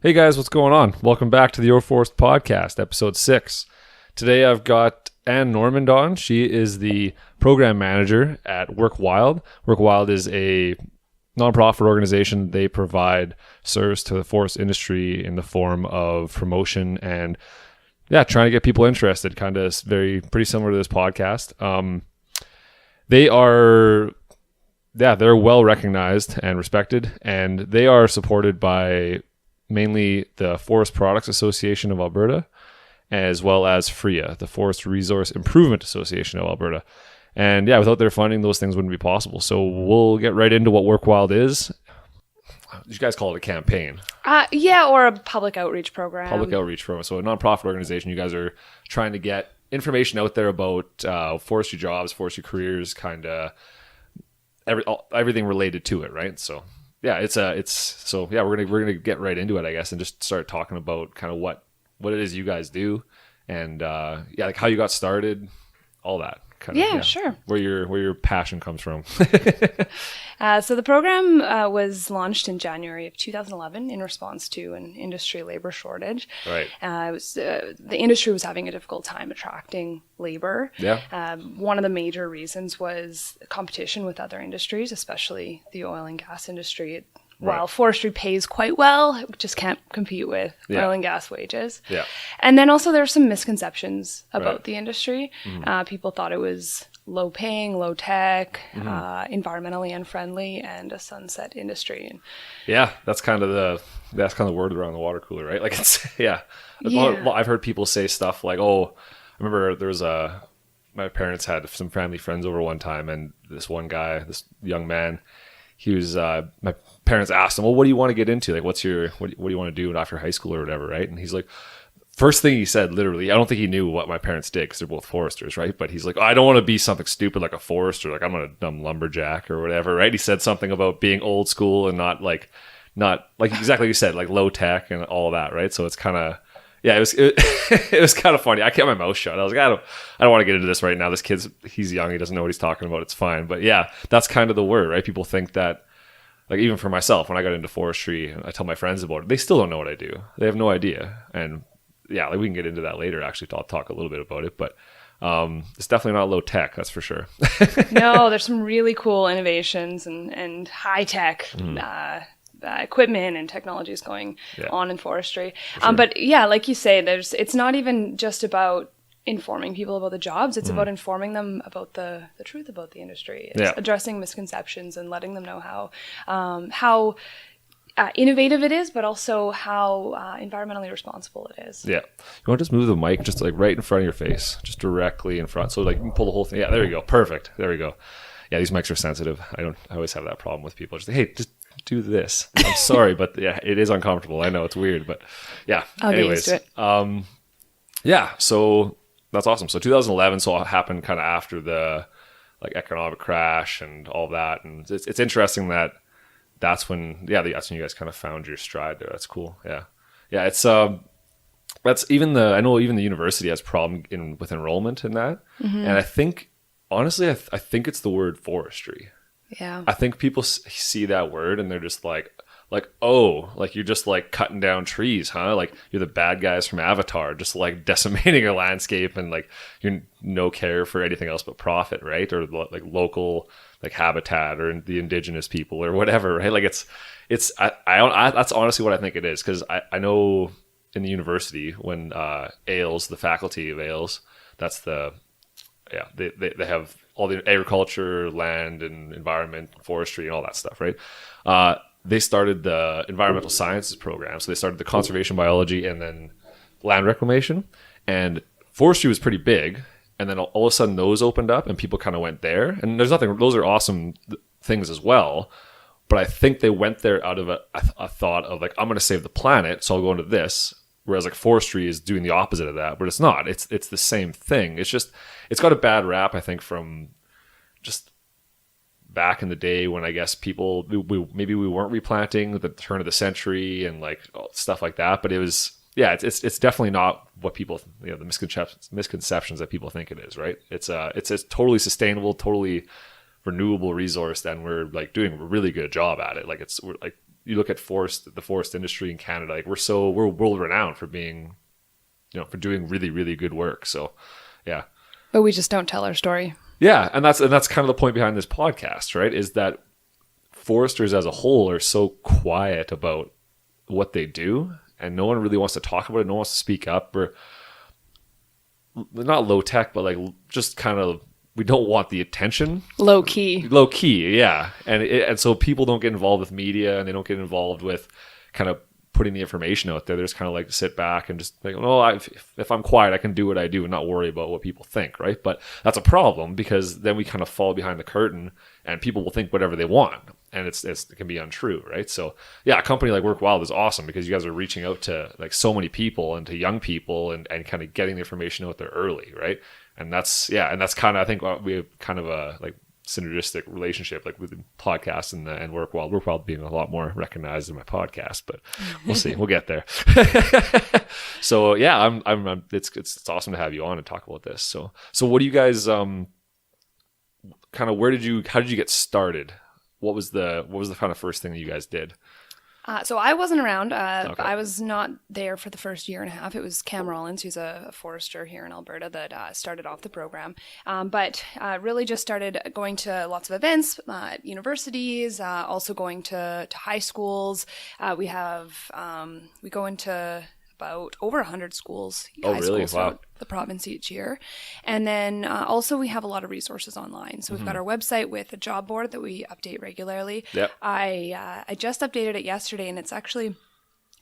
Hey guys, what's going on? Welcome back to the Your Forest Podcast, episode 6. Today I've got Anne Normand on. She is the program manager at Work Wild. Work Wild is a nonprofit organization. They provide service to the forest industry in the form of promotion and trying to get people interested, kind of pretty similar to this podcast. They're well recognized and respected, and they are supported by mainly the Forest Products Association of Alberta, as well as FRIA, the Forest Resource Improvement Association of Alberta. And without their funding, those things wouldn't be possible. So we'll get right into what Work Wild is. You guys call it a campaign. Or a public outreach program. So a nonprofit organization, you guys are trying to get information out there about forestry jobs, forestry careers, kind of everything related to it, right? So we're gonna get right into it, I guess, and just start talking about kind of what it is you guys do, and like how you got started, all that. Sure. Where your passion comes from. So the program was launched in January of 2011 in response to an industry labor shortage. Right. The industry was having a difficult time attracting labor. Yeah. One of the major reasons was competition with other industries, especially the oil and gas industry. While forestry pays quite well, it just can't compete with oil and gas wages. Yeah. And then also there are some misconceptions about the industry. People thought it was low paying, low tech, environmentally unfriendly, and a sunset industry. And that's kind of the word around the water cooler, right? Like I've heard people say stuff like, "Oh, I remember there was my parents had some family friends over one time, and this one guy, this young man, he was my parents asked him, well, what do you want to get into? Like, what do you want to do after high school or whatever, right? And he's like, first thing he said, literally, I don't think he knew what my parents did because they're both foresters, right? But he's like, I don't want to be something stupid like a forester, like I'm a dumb lumberjack or whatever, right? He said something about being old school and not like exactly like you said, like low tech and all that, right? So it's kind of, it was kind of funny. I kept my mouth shut. I was like, I don't want to get into this right now. This he's young. He doesn't know what he's talking about. It's fine. But that's kind of the word, right? People think that, like, even for myself, when I got into forestry, I tell my friends about it. They still don't know what I do. They have no idea. And we can get into that later. Actually, I'll talk a little bit about it, but it's definitely not low tech. That's for sure. No, there's some really cool innovations and high tech equipment and technologies going on in forestry. Sure. But like you say, it's not even just about informing people about the jobs. It's about informing them about the truth about the industry. It's addressing misconceptions and letting them know how innovative it is, but also how environmentally responsible it is. Yeah. You want to just move the mic just like right in front of your face, just directly in front. So like you can pull the whole thing. Yeah, there you go. Perfect. There we go. Yeah, these mics are sensitive. I always have that problem with people. Just like, hey, just do this. I'm sorry, but it is uncomfortable. I know it's weird, but I'll anyways. Get used to it. So that's awesome. So 2011, so it happened kind of after the like economic crash and all that. And it's interesting that's when you guys kind of found your stride there. That's cool. Yeah. Yeah. It's, that's I know even the university has a problem with enrollment in that. Mm-hmm. And I think, honestly, I think it's the word forestry. Yeah. I think people see that word and they're just like, oh, like you're just like cutting down trees, huh? Like you're the bad guys from Avatar, just like decimating a landscape and like you're no care for anything else but profit, right? Or like local like habitat or the indigenous people or whatever, right? Like it's that's honestly what I think it is, because I know in the university when AILS, the faculty of AILS, that's they have all the agriculture, land and environment, forestry and all that stuff, right? They started the environmental sciences program. So they started the conservation biology and then land reclamation. And forestry was pretty big. And then all of a sudden those opened up and people kind of went there. And those are awesome things as well. But I think they went there out of a thought of like, I'm going to save the planet, so I'll go into this. Whereas like forestry is doing the opposite of that, but it's not. It's the same thing. It's just, it's got a bad rap, I think, from just back in the day when I guess people, maybe we weren't replanting at the turn of the century and like stuff like that. But it was, it's definitely not what people, the misconceptions that people think it is, right? It's a totally sustainable, totally renewable resource, and we're like doing a really good job at it. Like we're like you look at the forest industry in Canada, like we're world renowned for being, for doing really, really good work. So yeah. But we just don't tell our story. Yeah. And that's kind of the point behind this podcast, right? Is that foresters as a whole are so quiet about what they do, and no one really wants to talk about it. No one wants to speak up. Or not low tech, but like just kind of, we don't want the attention. Low key, yeah. And so people don't get involved with media, and they don't get involved with kind of putting the information out there. They're just kind of like sit back and just like, if I'm quiet, I can do what I do and not worry about what people think, right? But that's a problem, because then we kind of fall behind the curtain, and people will think whatever they want, and it can be untrue, right? So yeah, a company like Work Wild is awesome, because you guys are reaching out to like so many people and to young people, and kind of getting the information out there early, right? And that's kind of, I think we have kind of a like synergistic relationship, like with the podcast and Work Wild. Work Wild being a lot more recognized than my podcast, but we'll see. We'll get there. So yeah, it's awesome to have you on and talk about this. So what do you guys kind of, how did you get started? What was the kind of first thing that you guys did? So I wasn't around. Okay. I was not there for the first year and a half. It was Cam Rollins, who's a forester here in Alberta, that started off the program. But really just started going to lots of events at universities, also going to high schools. We go into about over 100 schools, high schools throughout the province each year. And then also we have a lot of resources online. So we've got our website with a job board that we update regularly. Yep. I just updated it yesterday, and it's actually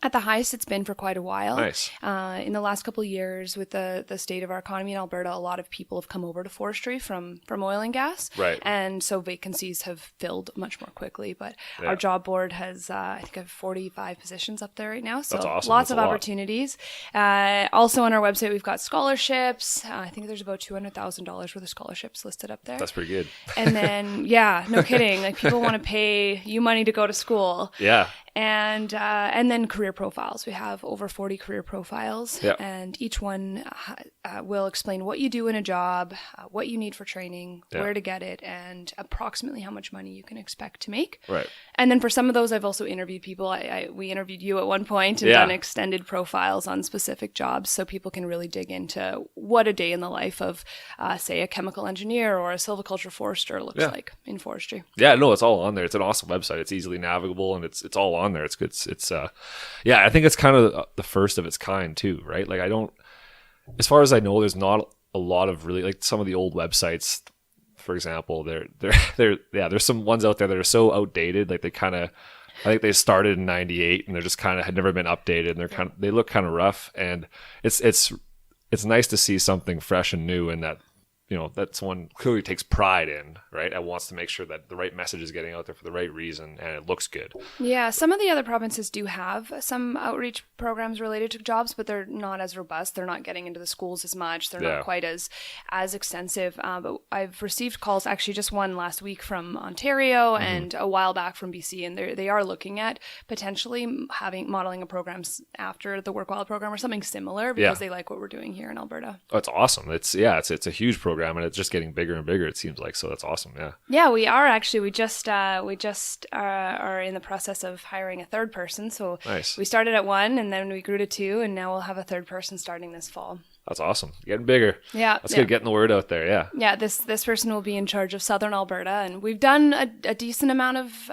at the highest it's been for quite a while. Nice. In the last couple of years, with the state of our economy in Alberta, a lot of people have come over to forestry from oil and gas. Right. And so vacancies have filled much more quickly. But our job board has, I think, I have 45 positions up there right now. So that's awesome. Lots that's of opportunities. Also on our website, we've got scholarships. I think there's about $200,000 worth of scholarships listed up there. That's pretty good. And then, yeah, no kidding. Like, people want to pay you money to go to school. Yeah. And then career profiles. We have over 40 career profiles, yep. and each one will explain what you do in a job, what you need for training, where to get it, and approximately how much money you can expect to make. Right. And then for some of those, I've also interviewed people. We interviewed you at one point and done extended profiles on specific jobs, so people can really dig into what a day in the life of, say, a chemical engineer or a silviculture forester looks like in forestry. Yeah, no, it's all on there. It's an awesome website. It's easily navigable, and it's all on there. It's good. I think it's kind of the first of its kind too, right? Like, as far as I know, there's not a lot of really, like, some of the old websites, for example, there's some ones out there that are so outdated. Like, I think they started in 98 and they're just kind of had never been updated, and they look kind of rough, and it's nice to see something fresh and new, and that that someone clearly takes pride in, right? And wants to make sure that the right message is getting out there for the right reason, and it looks good. Yeah, some of the other provinces do have some outreach programs related to jobs, but they're not as robust. They're not getting into the schools as much. They're not quite as extensive. But I've received calls, actually just one last week from Ontario and a while back from BC, and they are looking at potentially modeling a program after the Work Wild program or something similar, because they like what we're doing here in Alberta. Oh, it's awesome. It's a huge program, and it's just getting bigger and bigger, it seems like. So that's awesome. Yeah, we are actually. We just are in the process of hiring a third person. So nice. We started at one, and then we grew to two, and now we'll have a third person starting this fall. That's awesome. Getting bigger. Yeah. That's good, getting the word out there. Yeah. Yeah, this person will be in charge of Southern Alberta, and we've done a decent amount of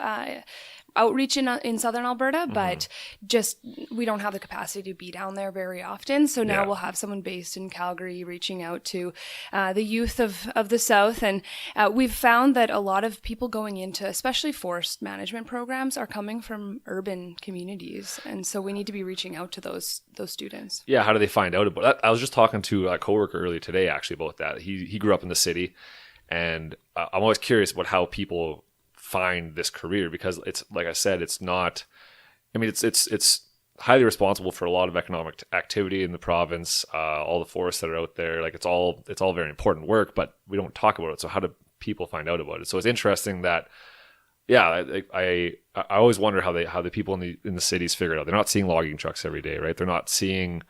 outreach in Southern Alberta, but just we don't have the capacity to be down there very often. So now we'll have someone based in Calgary reaching out to the youth of the South. And we've found that a lot of people going into especially forest management programs are coming from urban communities. And so we need to be reaching out to those students. Yeah. How do they find out about that? I was just talking to a coworker earlier today actually about that. He grew up in the city, and I'm always curious about how people find this career, because it's, like I said, it's not, I mean, it's highly responsible for a lot of economic activity in the province, all the forests that are out there. Like, it's all very important work, but we don't talk about it. So how do people find out about it? So it's interesting that, I always wonder how the people in the cities figure it out. They're not seeing logging trucks every day, right? They're not seeing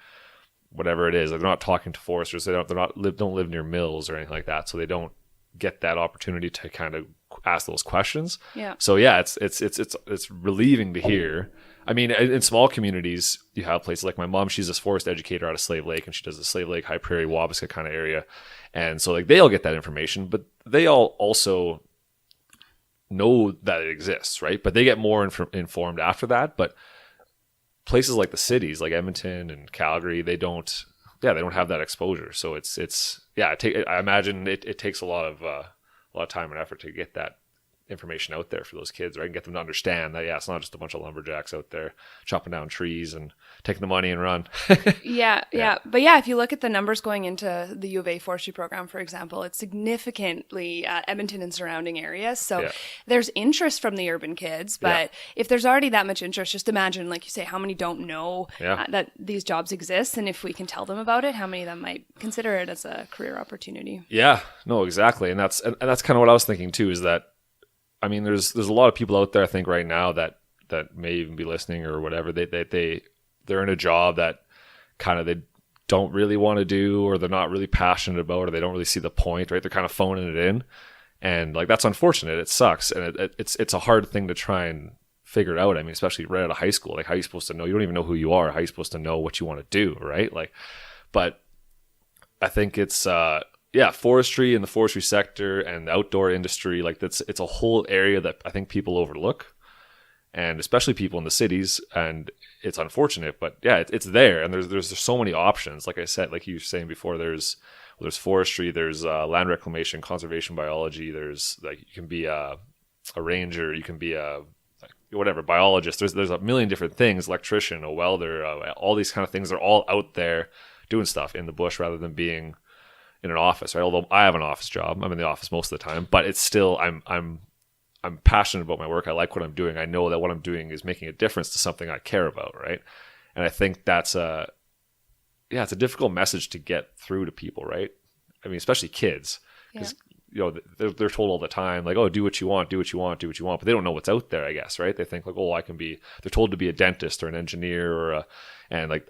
whatever it is. They're not talking to foresters. They don't live near mills or anything like that. So they don't get that opportunity to kind of ask those questions. Yeah. So yeah, it's relieving to hear. I mean, in small communities, you have places like my mom, she's a forest educator out of Slave Lake, and she does the Slave Lake, High Prairie, Wabasca kind of area. And so like they all get that information, but they all also know that it exists, right? But they get more informed after that. But places like the cities, like Edmonton and Calgary, they don't have that exposure. So I imagine it takes a lot of time and effort to get that information out there for those kids, right? And get them to understand that, it's not just a bunch of lumberjacks out there chopping down trees and taking the money and run. Yeah. But yeah, if you look at the numbers going into the U of A forestry program, for example, it's significantly Edmonton and surrounding areas. So there's interest from the urban kids, but if there's already that much interest, just imagine, like you say, how many don't know that these jobs exist. And if we can tell them about it, how many of them might consider it as a career opportunity? Yeah, no, exactly. And that's kind of what I was thinking too, is that, I mean, there's a lot of people out there, I think, right now that may even be listening or whatever. They're in a job that kind of they don't really want to do, or they're not really passionate about, or they don't really see the point, right? They're kind of phoning it in, and like that's unfortunate. It sucks, and it's a hard thing to try and figure it out. I mean, especially right out of high school, like how are you supposed to know? You don't even know who you are. How are you supposed to know what you want to do, right? Like, but I think it's forestry and the forestry sector and the outdoor industry, like it's a whole area that I think people overlook, and especially people in the cities. And it's unfortunate, but it's there, and there's so many options. Like I said, like you were saying before, there's forestry, there's land reclamation, conservation biology. There's like you can be a ranger, you can be a whatever biologist. There's a million different things. Electrician, a welder, all these kind of things are all out there doing stuff in the bush rather than being in an office, right? Although I have an office job, I'm in the office most of the time, but it's still, I'm passionate about my work. I like what I'm doing. I know that what I'm doing is making a difference to something I care about, right? And I think that's it's a difficult message to get through to people, right? I mean, especially kids, because they're told all the time, like, oh, do what you want, but they don't know what's out there, I guess, right? They think like, oh, they're told to be a dentist or an engineer and like,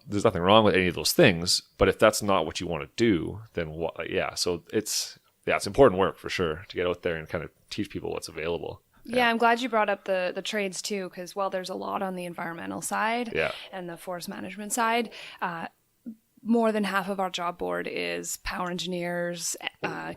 there's nothing wrong with any of those things, but if that's not what you want to do, then what? So it's important work for sure to get out there and kind of teach people what's available. Yeah, I'm glad you brought up the trades too, because while there's a lot on the environmental side and the forest management side, more than half of our job board is power engineers,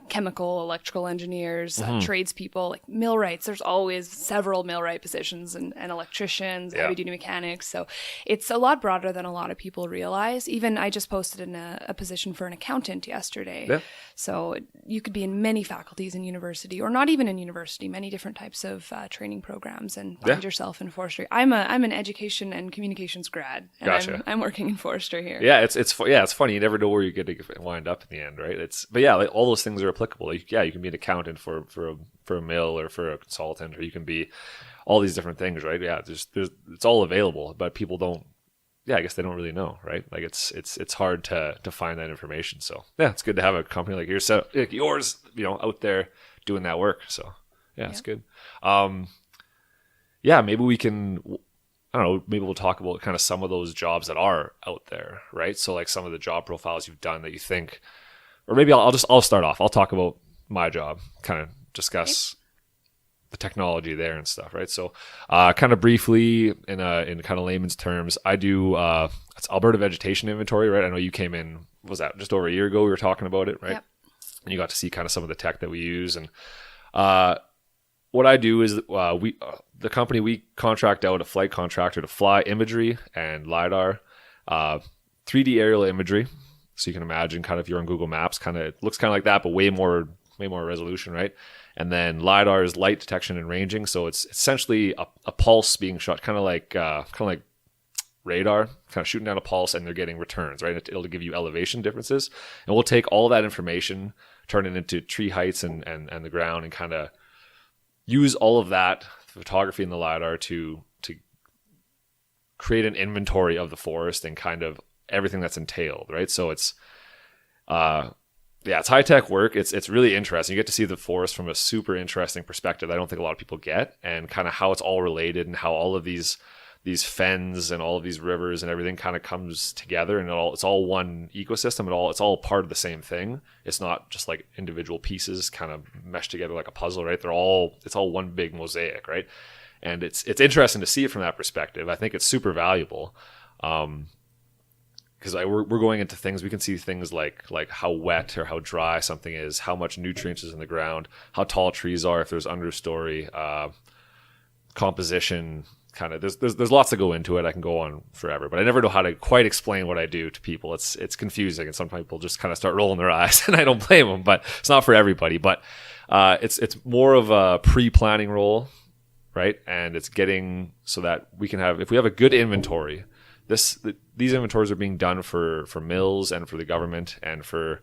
chemical, electrical engineers, tradespeople, like millwrights. There's always several millwright positions and electricians, heavy-duty mechanics. So it's a lot broader than a lot of people realize. Even I just posted in a position for an accountant yesterday. Yeah. So you could be in many faculties in university, or not even in university, many different types of training programs, and find yourself in forestry. I'm an education and communications grad, and gotcha. I'm working in forestry here. Yeah, it's funny. You never know where you're going to wind up in the end, right? Like all those things are applicable. Like, you can be an accountant for a mill or for a consultant, or you can be all these different things, right? Yeah, it's all available, but people don't. Yeah, I guess they don't really know, right? Like it's hard to find that information. So yeah, it's good to have a company like yours, out there doing that work. So yeah, it's good. Maybe we can. I don't know, maybe we'll talk about kind of some of those jobs that are out there, right? So like some of the job profiles you've done that you think, or maybe I'll start off. I'll talk about my job, kind of discuss the technology there and stuff, right? So kind of briefly in kind of layman's terms, I do it's Alberta vegetation inventory, right? I know you came in, was that just over a year ago? We were talking about it, right? Yep. And you got to see kind of some of the tech that we use. And what I do is the company, we contract out a flight contractor to fly imagery and LiDAR, 3D aerial imagery. So you can imagine kind of if you're on Google Maps, it looks kind of like that, but way more resolution, right? And then LiDAR is light detection and ranging. So it's essentially a pulse being shot, kind of like radar, kind of shooting down a pulse, and they're getting returns, right? It'll give you elevation differences. And we'll take all that information, turn it into tree heights and the ground, and kind of use all of that photography in the LiDAR to create an inventory of the forest and kind of everything that's entailed, right? So it's high-tech work. It's really interesting. You get to see the forest from a super interesting perspective I don't think a lot of people get, and kind of how it's all related and how all of these these fens and all of these rivers and everything kind of comes together, and it's all one ecosystem. It's all part of the same thing. It's not just like individual pieces kind of meshed together like a puzzle, right? It's all one big mosaic, right? And it's interesting to see it from that perspective. I think it's super valuable. Because we're going into things, we can see things like how wet or how dry something is, how much nutrients is in the ground, how tall trees are, if there's understory, composition, kind of. There's lots to go into it. I can go on forever, but I never know how to quite explain what I do to people. It's confusing, and some people just kind of start rolling their eyes, and I don't blame them. But it's not for everybody. But it's more of a pre-planning role, right? And it's getting so that we can have, if we have a good inventory. These inventories are being done for mills and for the government and for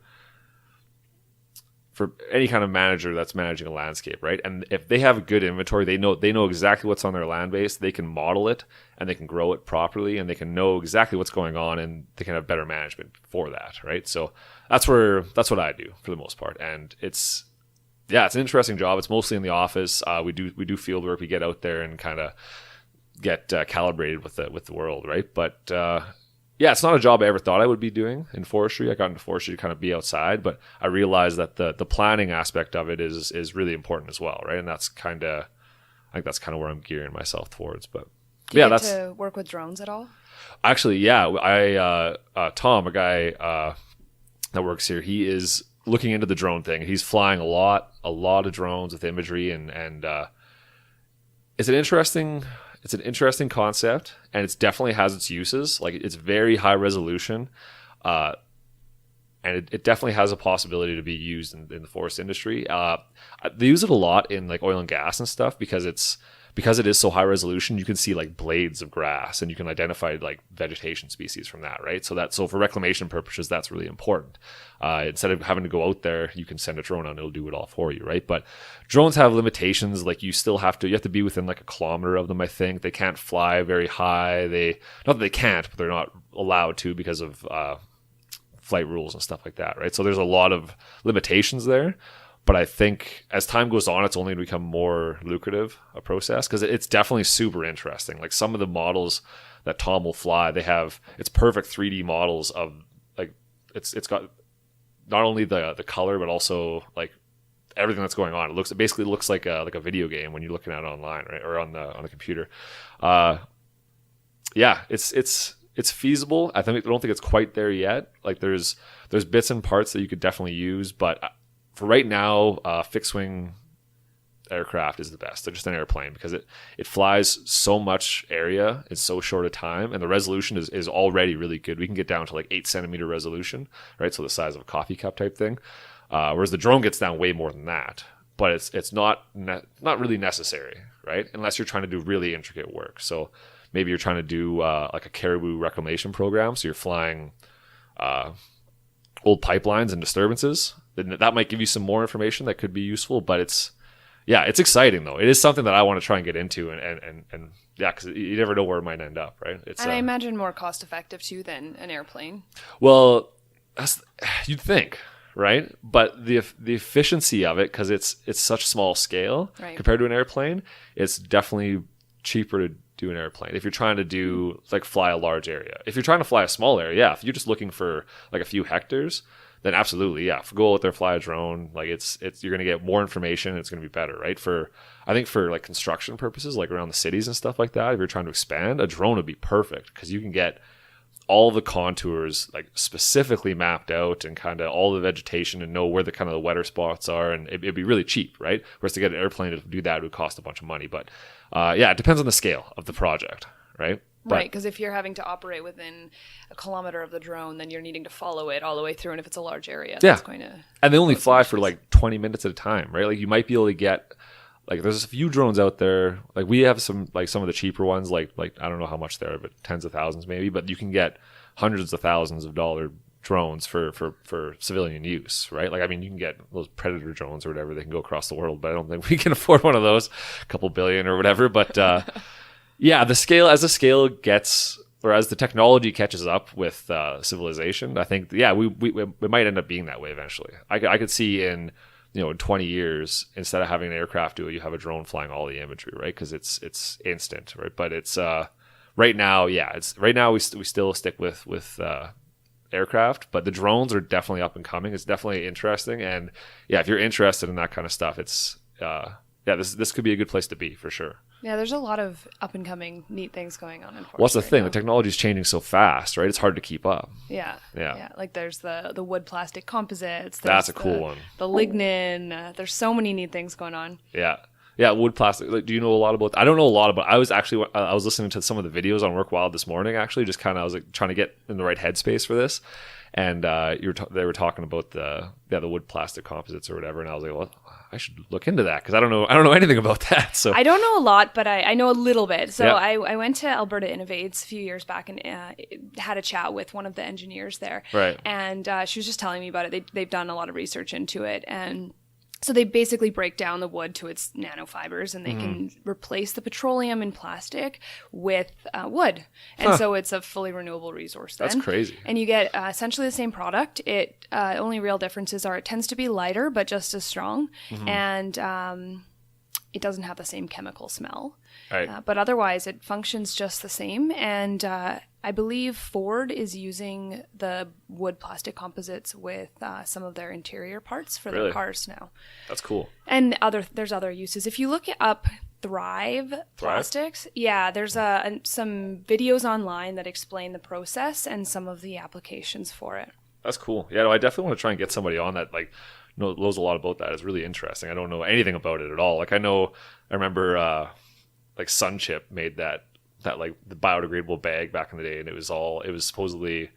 any kind of manager that's managing a landscape, right? And if they have a good inventory, they know exactly what's on their land base. They can model it and they can grow it properly, and they can know exactly what's going on, and they can have better management for that, right? So that's what I do for the most part, and it's an interesting job. It's mostly in the office. We do field work. We get out there and kind of get calibrated with the world, right? But it's not a job I ever thought I would be doing in forestry. I got into forestry to kind of be outside, but I realized that the planning aspect of it is really important as well, right? And I think that's kind of where I'm gearing myself towards. But do you get to work with drones at all? Actually, yeah. Tom, a guy that works here, he is looking into the drone thing. He's flying a lot of drones with imagery, and it's an interesting concept, and it definitely has its uses. Like, it's very high resolution, and it definitely has a possibility to be used in the forest industry. They use it a lot in like oil and gas and stuff because it is so high resolution. You can see like blades of grass, and you can identify like vegetation species from that, right? So for reclamation purposes, that's really important. Instead of having to go out there, you can send a drone and it'll do it all for you, right? But drones have limitations. Like, you have to be within like a kilometer of them, I think. They can't fly very high. Not that they can't, but they're not allowed to because of flight rules and stuff like that, right? So there's a lot of limitations there. But I think as time goes on, it's only going to become more lucrative a process, because it's definitely super interesting. Like, some of the models that Tom will fly, it's perfect 3D models of, like, it's got not only the color, but also like everything that's going on. It basically looks like a video game when you're looking at it online, right, or on the computer. It's feasible. I don't think it's quite there yet. Like, there's bits and parts that you could definitely use, but for right now, fixed wing aircraft is the best. They're just an airplane because it flies so much area in so short a time, and the resolution is already really good. We can get down to like 8 centimeter resolution, right? So the size of a coffee cup type thing. Whereas the drone gets down way more than that, but it's not really necessary, right? Unless you're trying to do really intricate work. So maybe you're trying to do like a caribou reclamation program. So you're flying old pipelines and disturbances. That might give you some more information that could be useful, but it's exciting though. It is something that I want to try and get into, and because you never know where it might end up, right? And I imagine more cost effective too than an airplane. Well, you'd think, right? But the efficiency of it, because it's such small scale, right, compared to an airplane, it's definitely cheaper to do an airplane. If you're trying to do like fly a large area, if you're trying to fly a small area, if you're just looking for like a few hectares, then absolutely, go out there, fly a drone. Like, you're going to get more information. It's going to be better, right? I think for like construction purposes, like around the cities and stuff like that, if you're trying to expand, a drone would be perfect, because you can get all the contours like specifically mapped out, and kind of all the vegetation, and know where the kind of the wetter spots are, and it'd be really cheap, right? Whereas to get an airplane to do that would cost a bunch of money. But it depends on the scale of the project, right? Right, because if you're having to operate within a kilometer of the drone, then you're needing to follow it all the way through. And if it's a large area, that's going to... And they only fly for like 20 minutes at a time, right? Like, you might be able to get... Like, there's a few drones out there. Like, we have some of the cheaper ones, like I don't know how much they're, but tens of thousands maybe. But you can get hundreds of thousands of dollar drones for civilian use, right? Like, I mean, you can get those Predator drones or whatever. They can go across the world, but I don't think we can afford one of those. A couple billion or whatever, but... the scale gets, or as the technology catches up with civilization, I think, we might end up being that way eventually. I could see in 20 years, instead of having an aircraft do it, you have a drone flying all the imagery, right? Because it's instant, right? But it's right now, we still stick with aircraft, but the drones are definitely up and coming. It's definitely interesting, and yeah, if you're interested in that kind of stuff, it's this could be a good place to be for sure. Yeah, there's a lot of up and coming neat things going on in forestry. What's the thing? The technology is changing so fast, right? It's hard to keep up. Yeah. Like there's the wood plastic composites. That's a cool one. The lignin. There's so many neat things going on. Yeah, wood plastic. Like, do you know a lot about? I don't know a lot about. I was listening to some of the videos on Work Wild this morning. Actually, just kind of I was like trying to get in the right headspace for this, and they were talking about the wood plastic composites or whatever, and I was like, well, I should look into that because I don't know anything about that. So I don't know a lot, but I know a little bit. So I went to Alberta Innovates a few years back and had a chat with one of the engineers there. Right. And she was just telling me about it. They've done a lot of research into it, and so they basically break down the wood to its nanofibers, and they can replace the petroleum in plastic with wood. And so it's a fully renewable resource then. That's crazy. And you get essentially the same product. It only real differences are it tends to be lighter, but just as strong. And it doesn't have the same chemical smell. Right. But otherwise, it functions just the same. And I believe Ford is using the wood plastic composites with some of their interior parts for their cars now. That's cool. And there's other uses. If you look up Thrive Plastics, there's some videos online that explain the process and some of the applications for it. That's cool. Yeah, no, I definitely want to try and get somebody on that knows a lot about that. It's really interesting. I don't know anything about it at all. Like I remember like Sunchip made that like the biodegradable bag back in the day, and it was supposedly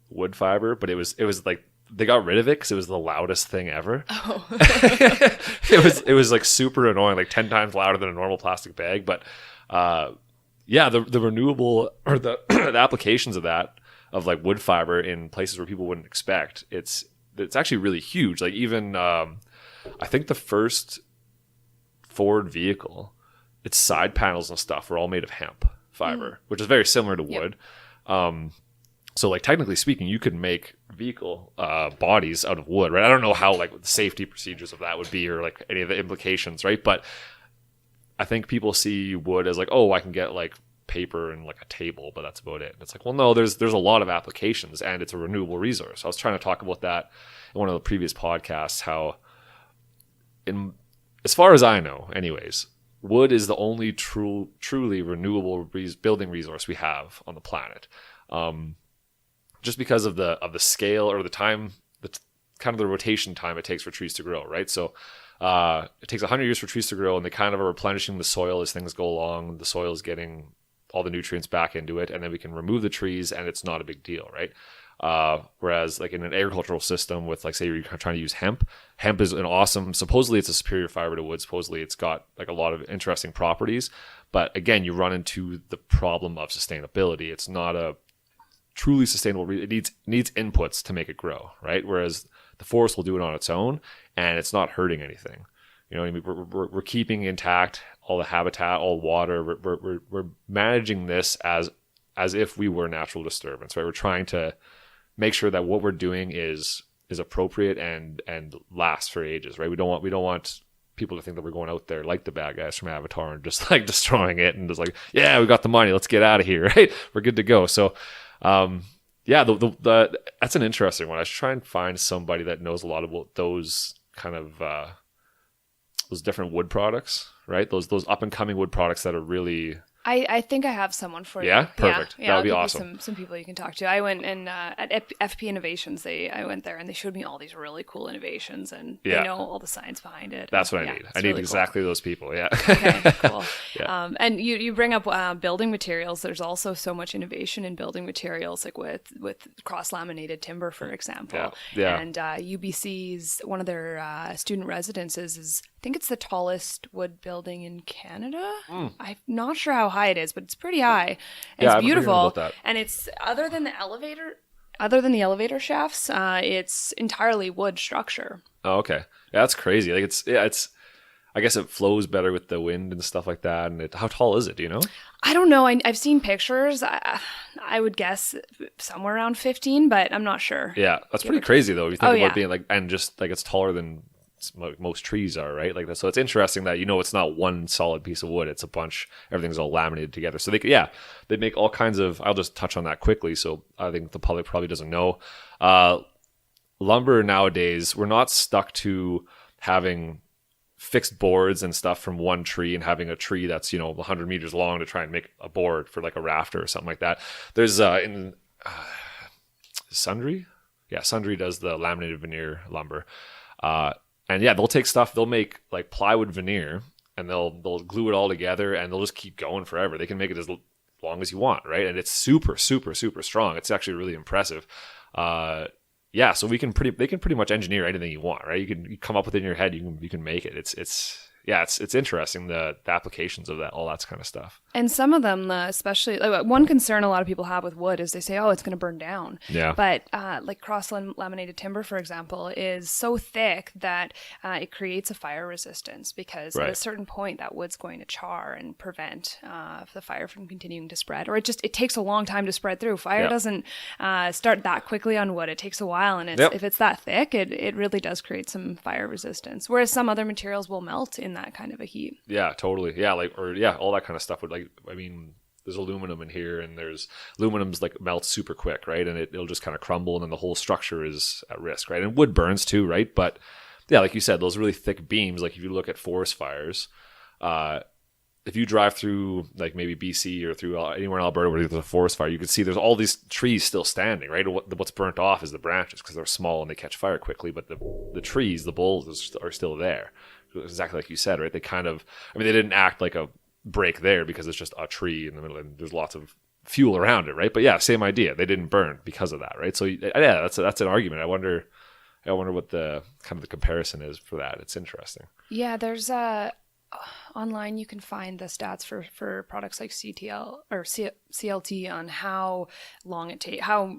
wood fiber, but it was like they got rid of it because it was the loudest thing ever. Oh. it was like super annoying, like 10 times louder than a normal plastic bag. But the renewable or the applications of that, of like wood fiber in places where people wouldn't expect, it's actually really huge. Like even I think the first Ford vehicle, its side panels and stuff were all made of hemp fiber, which is very similar to wood. So like technically speaking, you could make vehicle bodies out of wood, right? I don't know how like the safety procedures of that would be or like any of the implications, right? But I think people see wood as like, oh, I can get like paper and like a table, but that's about it. And it's like, well, no, there's a lot of applications, and it's a renewable resource. I was trying to talk about that in one of the previous podcasts, how as far as I know anyways, wood is the only truly renewable building resource we have on the planet. Just because of the scale or the time, kind of the rotation time it takes for trees to grow, right? So it takes 100 years for trees to grow, and they kind of are replenishing the soil as things go along. The soil is getting all the nutrients back into it, and then we can remove the trees, and it's not a big deal, right? Whereas like in an agricultural system with, like, say you're trying to use hemp is an awesome, supposedly it's a superior fiber to wood. Supposedly it's got like a lot of interesting properties, but again, you run into the problem of sustainability. It's not a truly sustainable. It needs inputs to make it grow, right? Whereas the forest will do it on its own, and it's not hurting anything. You know what I mean? We're keeping intact all the habitat, all water. We're managing this as if we were natural disturbance, right? We're trying to make sure that what we're doing is appropriate and lasts for ages, right? We don't want people to think that we're going out there like the bad guys from Avatar and just like destroying it and just like, yeah, we got the money, let's get out of here, right? We're good to go. So, that's an interesting one. I should try and find somebody that knows a lot about those kind of those different wood products, right? Those up and coming wood products that are really. I think I have someone for you. Yeah, perfect. Yeah, that would be awesome. Some people you can talk to. I went and at FP Innovations, I went there and they showed me all these really cool innovations, and they know all the science behind it. That's what I need. I need really exactly those people. Yeah. Okay, cool. Yeah. And you bring up building materials. There's also so much innovation in building materials, like with cross laminated timber, for example. Yeah. And UBC's one of their student residences is, I think it's the tallest wood building in Canada. I'm not sure how high it is, but it's pretty high. And it's beautiful. And it's other than the elevator shafts, it's entirely wood structure. Oh, okay. Yeah, that's crazy. Like it's I guess it flows better with the wind and stuff like that. And how tall is it? Do you know? I don't know. I've seen pictures. I would guess somewhere around 15, but I'm not sure. Yeah, that's pretty crazy though. If you think about being like, and just like it's taller than most trees are, right? Like that. So it's interesting that, it's not one solid piece of wood. It's a bunch, everything's all laminated together. So they make all kinds of, I'll just touch on that quickly. So I think the public probably doesn't know. Lumber nowadays, we're not stuck to having fixed boards and stuff from one tree and having a tree that's 100 meters long to try and make a board for like a rafter or something like that. There's Sundry does the laminated veneer lumber, and they'll take stuff, they'll make like plywood veneer and they'll glue it all together and they'll just keep going forever. They can make it as long as you want, right? And it's super super super strong. It's actually really impressive. So they can pretty much engineer anything you want, right? You come up with it in your head, you can make it. It's interesting, the applications of that, all that kind of stuff. And some of them, especially, like, one concern a lot of people have with wood is they say, oh, it's going to burn down. Yeah. But like cross-laminated timber, for example, is so thick that it creates a fire resistance because at a certain point that wood's going to char and prevent the fire from continuing to spread. Or it takes a long time to spread through. Fire doesn't start that quickly on wood. It takes a while. And if it's that thick, it really does create some fire resistance. Whereas some other materials will melt in that kind of a heat. Yeah, totally. Yeah, all that kind of stuff would, like, I mean, there's aluminum in here, and aluminum's like melts super quick, right? And it'll just kind of crumble, and then the whole structure is at risk, right? And wood burns too, right? But yeah, like you said, those really thick beams, like if you look at forest fires, if you drive through like maybe BC or through anywhere in Alberta where there's a forest fire, you can see there's all these trees still standing, right? What's burnt off is the branches because they're small and they catch fire quickly, but the trees, the boles are still there. Exactly like you said, right? They didn't act like a break there because it's just a tree in the middle and there's lots of fuel around it, right? But yeah, same idea. They didn't burn because of that, right? So yeah, that's an argument. I wonder what the kind of the comparison is for that. It's interesting. Yeah, there's online you can find the stats for products like CTL or CLT on how long it takes, how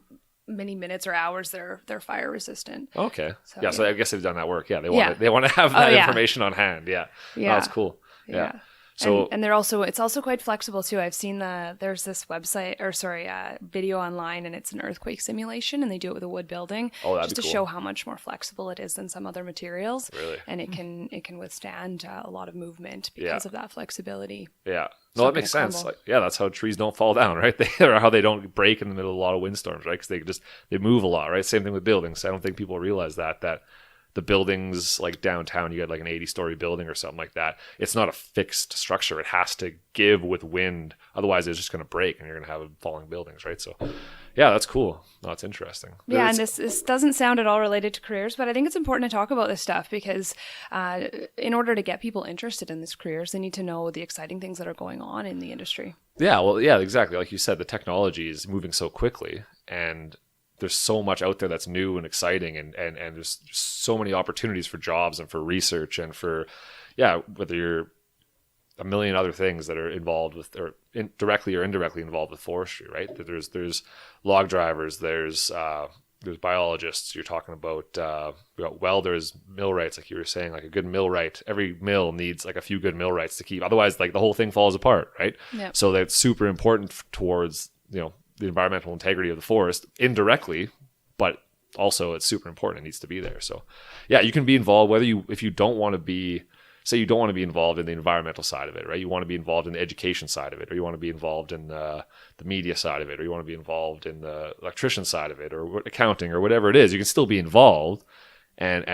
many minutes or hours they're fire resistant. Okay. So I guess they've done that work. Yeah, they want to have that information on hand. Yeah. Yeah. Oh, that's cool. Yeah. So and it's also quite flexible too. I've seen there's this video online, and it's an earthquake simulation, and they do it with a wood building just to show how much more flexible it is than some other materials. Really? And it can withstand a lot a lot of movement because of that flexibility. Yeah. No, that makes sense. Like, that's how trees don't fall down, right? Or how they don't break in the middle of a lot of windstorms, right? Because they move a lot, right? Same thing with buildings. I don't think people realize that the buildings like downtown, you got like an 80-story building or something like that. It's not a fixed structure. It has to give with wind. Otherwise, it's just going to break and you're going to have falling buildings, right? So, yeah, that's cool. No, it's interesting. Yeah, and this doesn't sound at all related to careers, but I think it's important to talk about this stuff because in order to get people interested in these careers, they need to know the exciting things that are going on in the industry. Yeah, well, yeah, exactly. Like you said, the technology is moving so quickly, and there's so much out there that's new and exciting, and there's so many opportunities for jobs and for research and for, whether you're a million other things that are involved with or directly or indirectly involved with forestry, right? There's log drivers, there's biologists. You're talking about welders, millwrights, like you were saying, like a good millwright. Every mill needs like a few good millwrights to keep. Otherwise, like the whole thing falls apart, right? Yep. So that's super important towards the environmental integrity of the forest indirectly, but also it's super important. It needs to be there. So yeah, you can be involved if you don't want to be, say you don't want to be involved in the environmental side of it, right? You want to be involved in the education side of it, or you want to be involved in the media side of it, or you want to be involved in the electrician side of it, or accounting, or whatever it is. You can still be involved and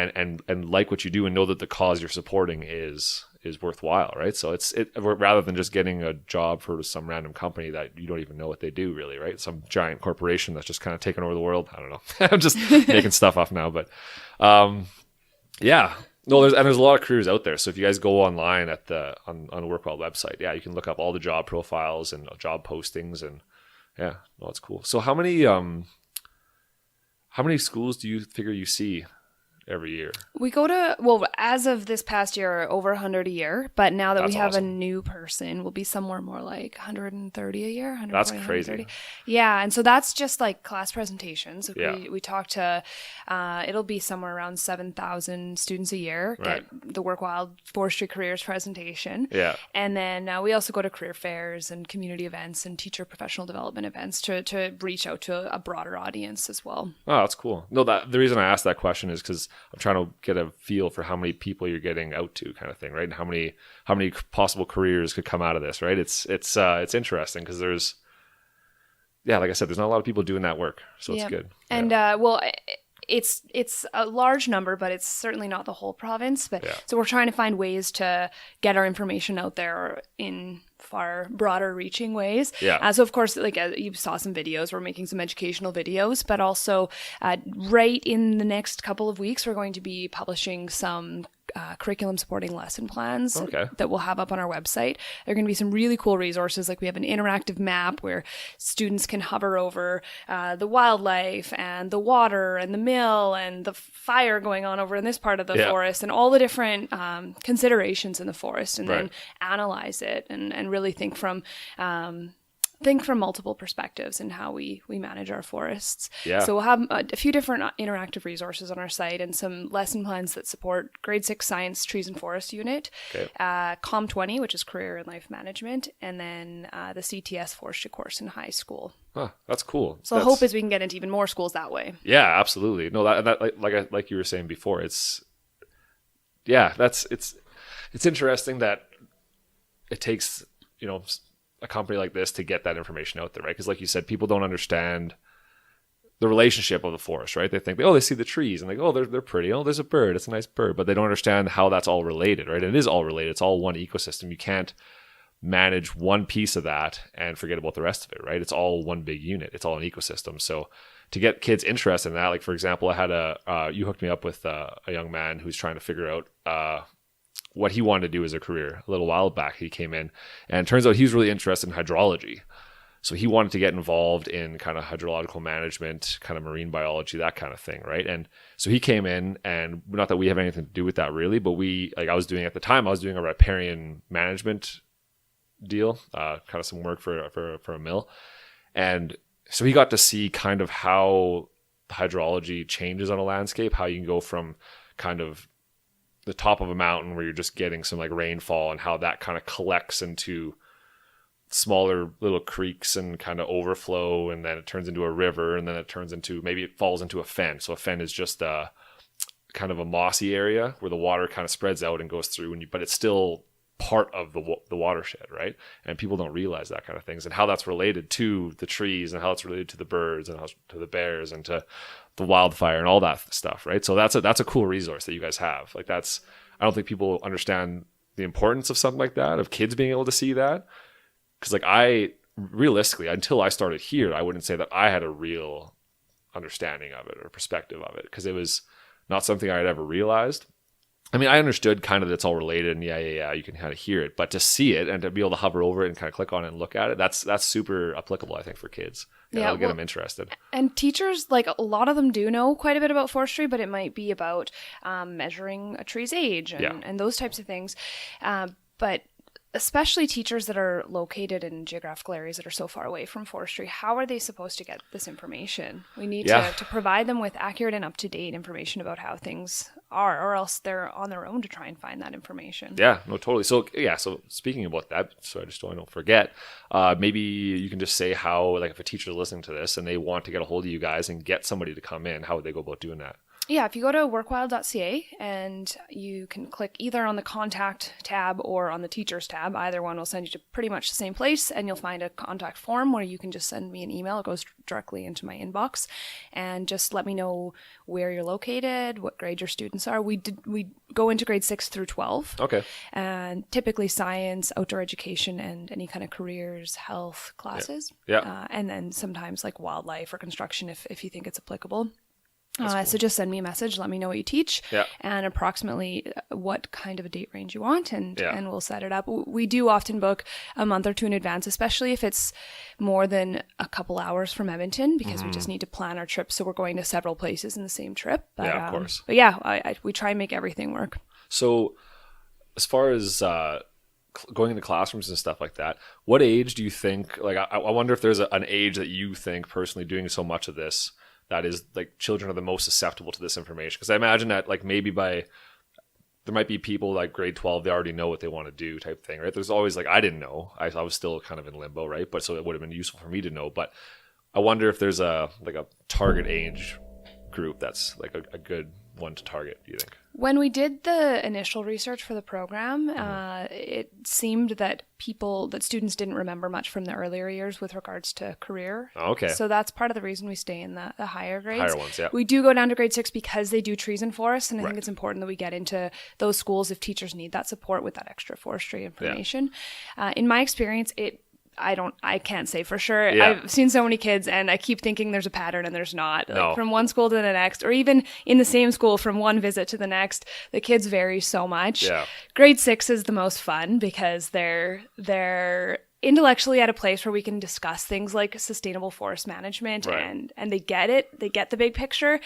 like what you do and know that the cause you're supporting is worthwhile, right? So it's rather than just getting a job for some random company that you don't even know what they do really, right? Some giant corporation that's just kind of taking over the world. I don't know. I'm just making stuff up now, but yeah. No, there's a lot of careers out there. So if you guys go online on the WorkWell website, you can look up all the job profiles and job postings, and it's cool. So how many schools do you figure you see every year? We go to, as of this past year, over 100 a year, but now that we have a new person, we'll be somewhere more like 130 a year. That's crazy. Yeah, and so that's just like class presentations. We talk to, it'll be somewhere around 7,000 students a year get the Work Wild Forestry Careers presentation. Yeah. And then we also go to career fairs and community events and teacher professional development events to reach out to a broader audience as well. Oh, that's cool. No, the reason I asked that question is because I'm trying to get a feel for how many people you're getting out to, kind of thing, right? And how many possible careers could come out of this, right? It's interesting because there's, yeah, like I said, there's not a lot of people doing that work, so it's good. And it's a large number, but it's certainly not the whole province. But so we're trying to find ways to get our information out there in far broader reaching ways. So of course, like you saw some videos, we're making some educational videos, but also right in the next couple of weeks, we're going to be publishing some curriculum supporting lesson plans that we'll have up on our website. There are going to be some really cool resources. Like we have an interactive map where students can hover over the wildlife and the water and the mill and the fire going on over in this part of the forest and all the different considerations in the forest, and then analyze it and really think from multiple perspectives in how we manage our forests. So we'll have a few different interactive resources on our site and some lesson plans that support grade 6 science trees and forest unit, COM 20, which is career and life management, and then the CTS forestry course in high school. That's cool. So the hope is we can get into even more schools that way. Yeah, absolutely. No, that like you were saying before, it's interesting that it takes, a company like this to get that information out there, right? Because like you said, people don't understand the relationship of the forest, right? They think, they see the trees and they're pretty. Oh, there's a bird. It's a nice bird. But they don't understand how that's all related, right? And it is all related. It's all one ecosystem. You can't manage one piece of that and forget about the rest of it, right? It's all one big unit. It's all an ecosystem. So to get kids interested in that, like for example, I had you hooked me up with a young man who's trying to figure out what he wanted to do as a career. A little while back, he came in, and it turns out he's really interested in hydrology. So he wanted to get involved in kind of hydrological management, kind of marine biology, that kind of thing, right? And so he came in, and not that we have anything to do with that really, but I was doing a riparian management deal, kind of some work for a mill. And so he got to see kind of how the hydrology changes on a landscape, how you can go from kind of the top of a mountain where you're just getting some like rainfall and how that kind of collects into smaller little creeks and kind of overflow, and then it turns into a river, and then maybe it falls into a fen. So a fen is just a kind of a mossy area where the water kind of spreads out and goes through, but it's still part of the watershed, right? And people don't realize that kind of things, and how that's related to the trees, and how it's related to the birds, and how to the bears, and to the wildfire, and all that stuff, right? So that's a cool resource that you guys have. Like I don't think people understand the importance of something like that, of kids being able to see that. Because like realistically, until I started here, I wouldn't say that I had a real understanding of it or perspective of it, because it was not something I had ever realized. I mean, I understood kind of that it's all related, and you can kind of hear it, but to see it and to be able to hover over it and kind of click on it and look at it, that's super applicable, I think, for kids. It'll get them interested. And teachers, like a lot of them do know quite a bit about forestry, but it might be about measuring a tree's age and those types of things. But especially teachers that are located in geographical areas that are so far away from forestry, how are they supposed to get this information? We need to provide them with accurate and up-to-date information about how things are, or else they're on their own to try and find that information. Yeah, no, totally. So speaking about that, so I don't forget, maybe you can just say how, like if a teacher is listening to this and they want to get a hold of you guys and get somebody to come in, how would they go about doing that? Yeah, if you go to workwild.ca and you can click either on the contact tab or on the teachers tab, either one will send you to pretty much the same place, and you'll find a contact form where you can just send me an email. It goes directly into my inbox, and just let me know where you're located, what grade your students are. We go into grade 6 through 12. Okay. And typically science, outdoor education, and any kind of careers, health classes. Yeah. And then sometimes like wildlife or construction if you think it's applicable. Cool. So just send me a message, let me know what you teach, and approximately what kind of a date range you want, and we'll set it up. We do often book a month or two in advance, especially if it's more than a couple hours from Edmonton, because we just need to plan our trip, so we're going to several places in the same trip. But, of course. But we try and make everything work. So as far as going into classrooms and stuff like that, what age do you think, like I wonder if there's an age that you think personally doing so much of this that is like children are the most susceptible to this information? Because I imagine that like maybe there might be people like grade 12, they already know what they want to do type thing, right? There's always like, I didn't know. I was still kind of in limbo, right? But so it would have been useful for me to know. But I wonder if there's a target age group that's like a good one to target, do you think? When we did the initial research for the program, it seemed that students didn't remember much from the earlier years with regards to career. Oh, okay. So that's part of the reason we stay in the higher grades. Higher ones, yeah. We do go down to grade 6 because they do trees and forests, and I Right. think it's important that we get into those schools if teachers need that support with that extra forestry information. In my experience, I can't say for sure. Yeah. I've seen so many kids and I keep thinking there's a pattern and there's not. Like No. from one school to the next, or even in the same school from one visit to the next, the kids vary so much. Yeah. Grade 6 is the most fun because they're intellectually at a place where we can discuss things like sustainable forest management Right. and they get it. They get the big picture,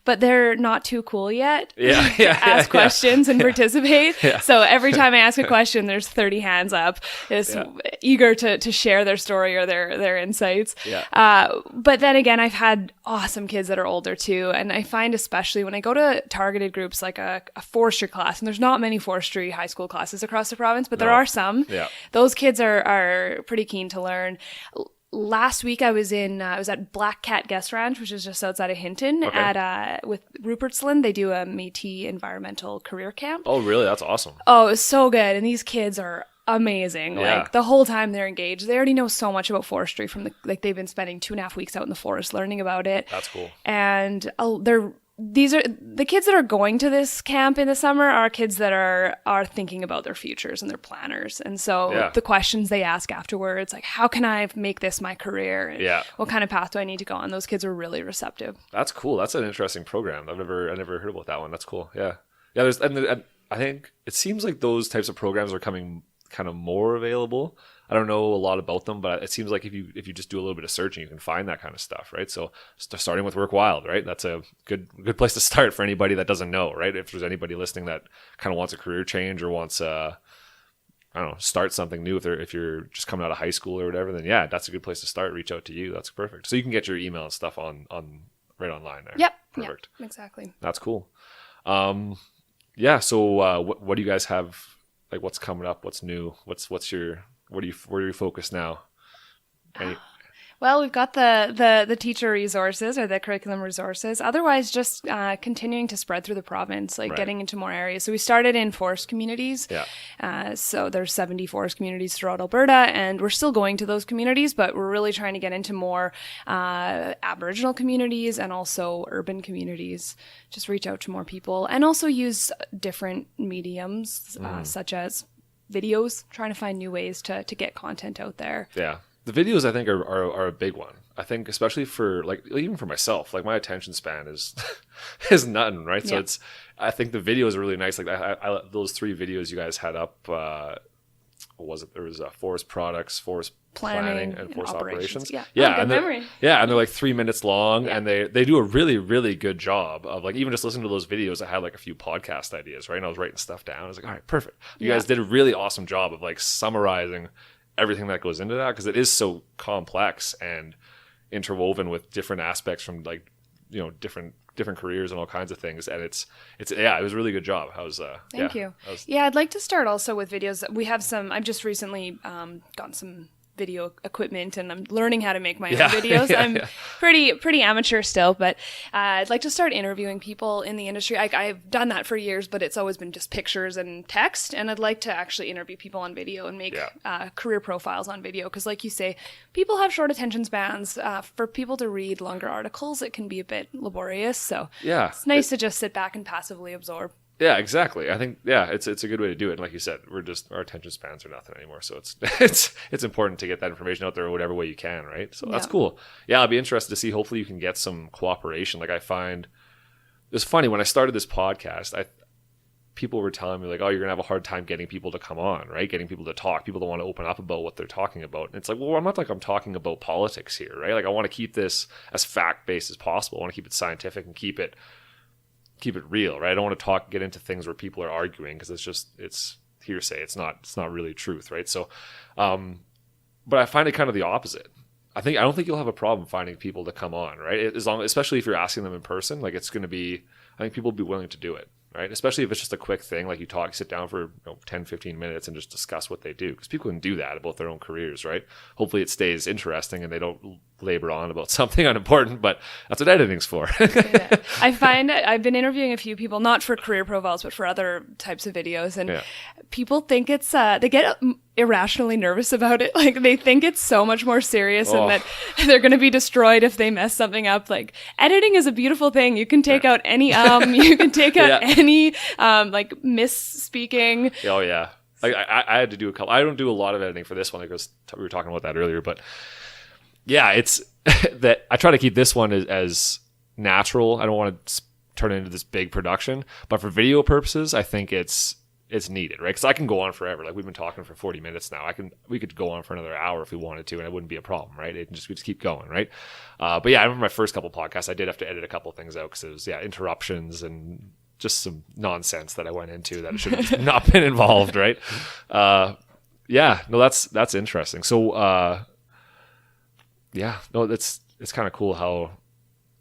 but they're not too cool yet Yeah. to ask questions and participate. Yeah. So every time I ask a question, there's 30 hands up, is eager to share their story or their insights. Yeah. But then again, I've had awesome kids that are older too. And I find especially when I go to targeted groups like a forestry class, and there's not many forestry high school classes across the province, but there are some. Yeah. Those kids are pretty keen to learn. Last week I was at Black Cat Guest Ranch, which is just outside of Hinton, Okay. with Rupertsland. They do a Métis environmental career camp. Oh, really? That's awesome. Oh, it was so good. And these kids are amazing. Yeah. Like the whole time they're engaged. They already know so much about forestry they've been spending 2.5 weeks out in the forest learning about it. That's cool. And these are the kids that are going to this camp in the summer are kids that are thinking about their futures and they're planners. And so the questions they ask afterwards, like, how can I make this my career? And what kind of path do I need to go on? Those kids are really receptive. That's cool. That's an interesting program. I never heard about that one. That's cool. Yeah. Yeah. And I think it seems like those types of programs are coming kind of more available. I don't know a lot about them, but it seems like if you just do a little bit of searching, you can find that kind of stuff, right? So starting with Work Wild, right? That's a good place to start for anybody that doesn't know, right? If there's anybody listening that kind of wants a career change or wants I don't know, start something new. If you're just coming out of high school or whatever, then yeah, that's a good place to start. Reach out to you. That's perfect. So you can get your email and stuff on right online there. Yep. Perfect. Yep, exactly. That's cool. Yeah. So what do you guys have? Like, what's coming up? What's new? Where are you focused now? Well, we've got the teacher resources or the curriculum resources. Otherwise, just continuing to spread through the province, like getting into more areas. So we started in forest communities. Yeah. So there's 70 forest communities throughout Alberta, and we're still going to those communities, but we're really trying to get into more Aboriginal communities and also urban communities. Just reach out to more people and also use different mediums, such as videos, trying to find new ways to get content out there. Yeah. The videos, I think, are a big one. I think especially for, like, even for myself, like my attention span is nothing, right? So I think the videos are really nice. Like I those 3 videos you guys had up, what was it? There was forest products, forest planning and forest operations. Yeah. And memory. Yeah. And they're like 3 minutes long and they do a really, really good job of, like, even just listening to those videos. I had like a few podcast ideas, right? And I was writing stuff down. I was like, all right, perfect. You guys did a really awesome job of like summarizing everything that goes into that, because it is so complex and interwoven with different aspects from, like, you know, different careers and all kinds of things. And it was a really good job. Thank you. I'd like to start also with videos. We have I've just recently gotten some video equipment and I'm learning how to make my own videos. I'm pretty amateur still, but I'd like to start interviewing people in the industry. I've done that for years, but it's always been just pictures and text, and I'd like to actually interview people on video and make career profiles on video, because like you say, people have short attention spans. For people to read longer articles, it can be a bit laborious, so it's nice to just sit back and passively absorb. Yeah, exactly. I think it's a good way to do it. And like you said, our attention spans are nothing anymore. So it's important to get that information out there in whatever way you can, right? So that's cool. Yeah, I'll be interested to see. Hopefully you can get some cooperation. Like, I find it's funny, when I started this podcast, people were telling me, like, oh, you're gonna have a hard time getting people to come on, right? Getting people to talk. People don't want to open up about what they're talking about. And it's like, well, I'm talking about politics here, right? Like, I want to keep this as fact-based as possible. I want to keep it scientific and keep it real, right? I don't want to get into things where people are arguing, because it's hearsay. It's not really truth, right? So, but I find it kind of the opposite. I don't think you'll have a problem finding people to come on, right? Especially if you're asking them in person, like, it's going to be, I think people will be willing to do it. right? Especially if it's just a quick thing, like you sit down for 10, 15 minutes and just discuss what they do. Because people can do that about their own careers, right? Hopefully it stays interesting and they don't labor on about something unimportant, but that's what editing's for. Yeah. I find I've been interviewing a few people, not for career profiles, but for other types of videos. And people think it's, they get irrationally nervous about it. Like they think it's so much more serious and that they're going to be destroyed if they mess something up. Like editing is a beautiful thing. You can take out any, you can take out any, like misspeaking. Oh yeah. Like I had to do a couple, I don't do a lot of editing for this one because we were talking about that earlier, but yeah, it's that I try to keep this one as natural. I don't want to turn it into this big production, but for video purposes, I think it's needed, right? Because I can go on forever. Like we've been talking for 40 minutes now. We could go on for another hour if we wanted to, and it wouldn't be a problem, right? We just keep going, right? But yeah, I remember my first couple podcasts, I did have to edit a couple things out because it was interruptions and just some nonsense that I went into that should have not been involved, right? Yeah, no, that's interesting. So yeah, no, it's kind of cool how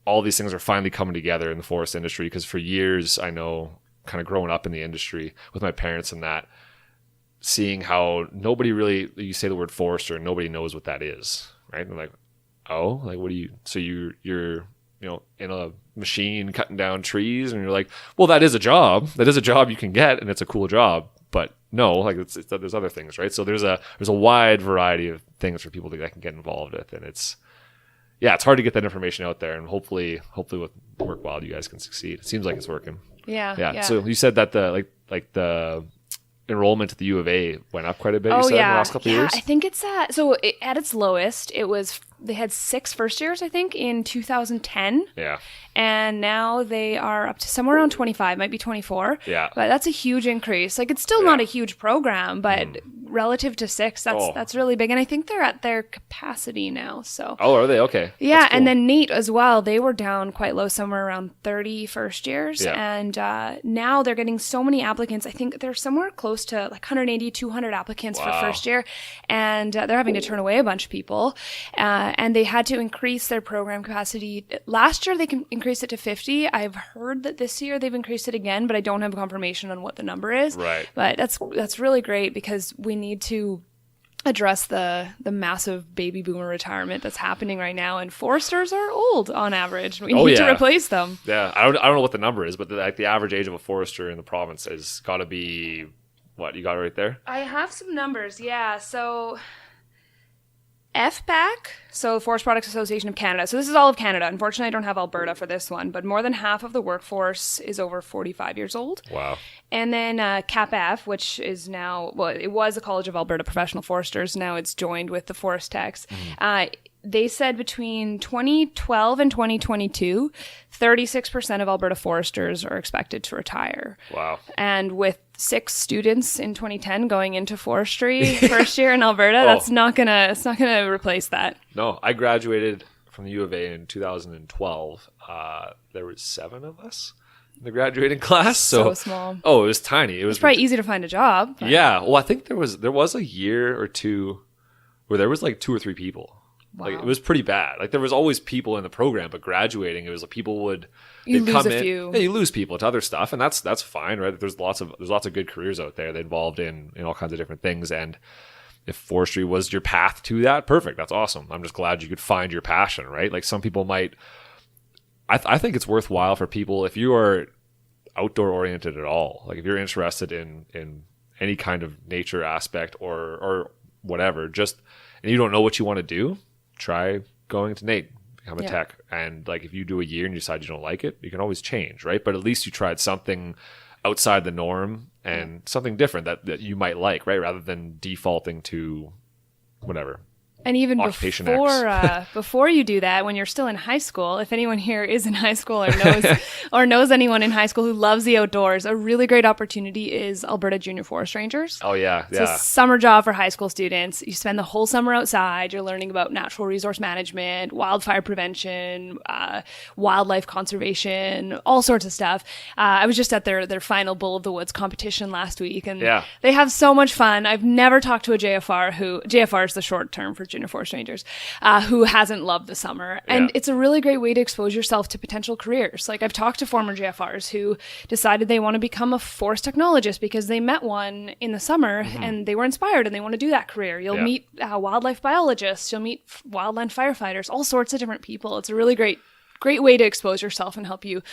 all these things are finally coming together in the forest industry, because for years I know, kind of growing up in the industry with my parents and that, seeing how nobody really, you say the word forester and nobody knows what that is, right? And like, oh, like what do you, so you're in a machine cutting down trees, and you're like, well, that is a job you can get, and it's a cool job, but no, like there's other things, right? So there's a wide variety of things for people that can get involved with, and it's hard to get that information out there, and hopefully with Work Wild you guys can succeed. It seems like it's working. Yeah. So you said that the the enrollment at the U of A went up quite a bit. You said in the last couple of years. I think it's at its lowest. They had 6 first years, I think, in 2010. Yeah. And now they are up to somewhere around 25, might be 24. Yeah. But that's a huge increase. Like it's still not a huge program, but relative to 6, that's really big. And I think they're at their capacity now. So. Oh, are they? Okay. Yeah, cool. And then NAET as well. They were down quite low, somewhere around 30 first years. Yeah. And now they're getting so many applicants. I think they're somewhere close to like 180, 200 applicants for first year. And they're having to turn away a bunch of people. And they had to increase their program capacity. Last year, they increased it to 50. I've heard that this year they've increased it again, but I don't have confirmation on what the number is. Right. But that's really great, because we need to address the massive baby boomer retirement that's happening right now, and foresters are old on average. We need to replace them. Yeah, I don't know what the number is, but the average age of a forester in the province has got to be, what, you got it right there? I have some numbers, yeah. So FPAC, so Forest Products Association of Canada. So this is all of Canada. Unfortunately, I don't have Alberta for this one, but more than half of the workforce is over 45 years old. Wow. And then CAPF, which is now, well, it was the College of Alberta Professional Foresters. Now it's joined with the Forest Techs. They said between 2012 and 2022, 36% of Alberta foresters are expected to retire. Wow. And with 6 students in 2010 going into forestry first year in Alberta, it's not gonna replace that. No, I graduated from the U of A in 2012. There were 7 of us in the graduating class. So small. Oh, it was tiny. It was probably easy to find a job. But. Yeah. Well, I think there was a year or two where there was like 2 or 3 people. Wow. Like it was pretty bad. Like there was always people in the program, but graduating, it was like people would lose a few. Yeah, you lose people to other stuff, and that's fine, right? There's lots of good careers out there that involved in all kinds of different things, and if forestry was your path to that, perfect. That's awesome. I'm just glad you could find your passion, right? Like some people might. I think it's worthwhile for people if you are outdoor oriented at all. Like if you're interested in any kind of nature aspect or whatever, and you don't know what you want to do. Try going to NAET, become a tech. And like if you do a year and you decide you don't like it, you can always change, right? But at least you tried something outside the norm and something different that you might like, right? Rather than defaulting to whatever. And even before you do that, when you're still in high school, if anyone here is in high school or knows anyone in high school who loves the outdoors, a really great opportunity is Alberta Junior Forest Rangers. Oh, yeah. It's a summer job for high school students. You spend the whole summer outside. You're learning about natural resource management, wildfire prevention, wildlife conservation, all sorts of stuff. I was just at their final Bull of the Woods competition last week, and they have so much fun. I've never talked to a JFR JFR is the short term for junior forest rangers, who hasn't loved the summer. And it's a really great way to expose yourself to potential careers. Like I've talked to former JFRs who decided they want to become a forest technologist because they met one in the summer and they were inspired and they want to do that career. You'll meet wildlife biologists, you'll meet wildland firefighters, all sorts of different people. It's a really great way to expose yourself and help you